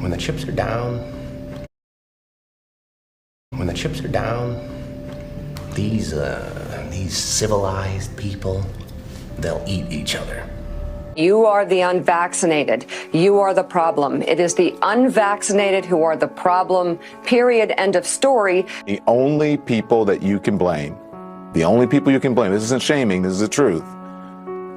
When the chips are down, these civilized people, they'll eat each other. You are the unvaccinated. You are the problem. It is the unvaccinated who are the problem, period, end of story. The only people that you can blame, this isn't shaming, this is the truth.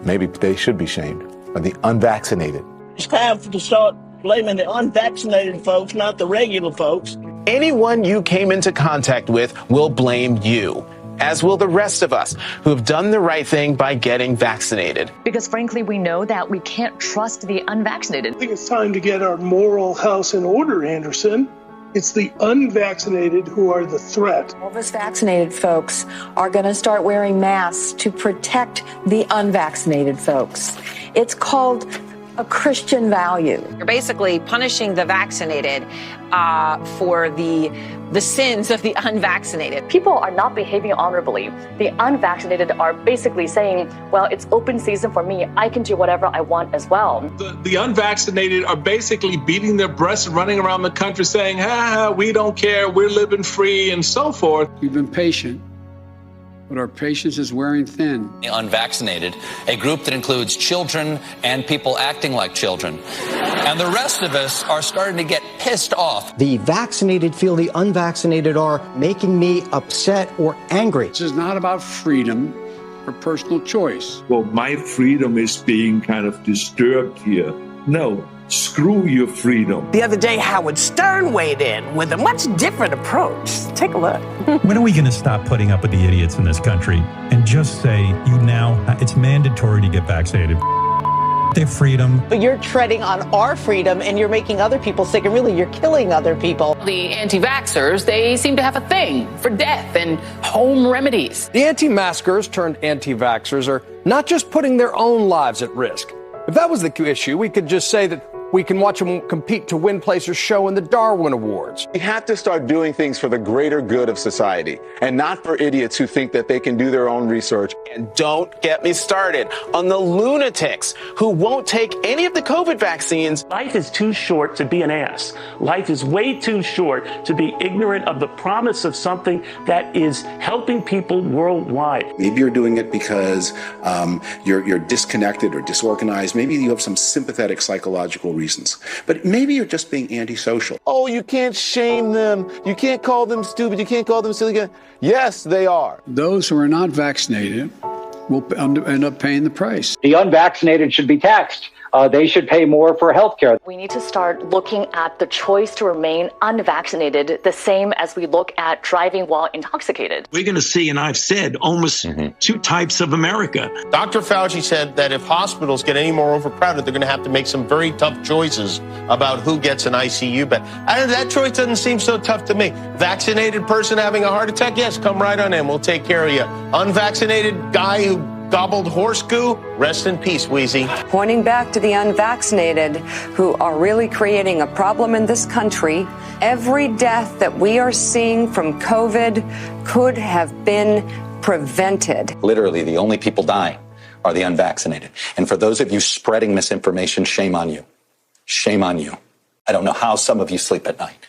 Maybe they should be shamed, are the unvaccinated. It's time to start blaming the unvaccinated folks, not the regular folks. Anyone you came into contact with will blame you, as will the rest of us who have done the right thing by getting vaccinated. Because frankly, we know that we can't trust the unvaccinated. I think it's time to get our moral house in order, Anderson. It's the unvaccinated who are the threat. All of us vaccinated folks are going to start wearing masks to protect the unvaccinated folks. It's called a Christian value. You're basically punishing the vaccinated for the sins of the unvaccinated. People are not behaving honorably. The unvaccinated are basically saying, well, it's open season for me. I can do whatever I want as well. The unvaccinated are basically beating their breasts and running around the country saying, we don't care, we're living free and so forth. We've been patient, but our patience is wearing thin. The unvaccinated, a group that includes children and people acting like children. And the rest of us are starting to get pissed off. The vaccinated feel the unvaccinated are making me upset or angry. This is not about freedom or personal choice. Well, my freedom is being kind of disturbed here. No. Screw your freedom. The other day, Howard Stern weighed in with a much different approach. Take a look. When are we going to stop putting up with the idiots in this country and just say, it's mandatory to get vaccinated? Their freedom. But you're treading on our freedom and you're making other people sick, and really you're killing other people. The anti-vaxxers, they seem to have a thing for death and home remedies. The anti-maskers turned anti-vaxxers are not just putting their own lives at risk. If that was the issue, we could just say that we can watch them compete to win place or show in the Darwin Awards. We have to start doing things for the greater good of society and not for idiots who think that they can do their own research. And don't get me started on the lunatics who won't take any of the COVID vaccines. Life is too short to be an ass. Life is way too short to be ignorant of the promise of something that is helping people worldwide. Maybe you're doing it because you're disconnected or disorganized. Maybe you have some sympathetic psychological reasons. But maybe you're just being antisocial. Oh, you can't shame them. You can't call them stupid. You can't call them silly. Yes, they are. Those who are not vaccinated will end up paying the price. The unvaccinated should be taxed. They should pay more for health care. We need to start looking at the choice to remain unvaccinated the same as we look at driving while intoxicated. We're going to see, and I've said, almost two types of America. Dr. Fauci said that if hospitals get any more overcrowded, they're going to have to make some very tough choices about who gets an ICU bed. That choice doesn't seem so tough to me. Vaccinated person having a heart attack, yes, come right on in. We'll take care of you. Unvaccinated guy who gobbled horse goo, rest in peace, Wheezy. Pointing back to the unvaccinated who are really creating a problem in this country, every death that we are seeing from COVID could have been prevented. Literally, the only people dying are the unvaccinated. And for those of you spreading misinformation, shame on you. Shame on you. I don't know how some of you sleep at night.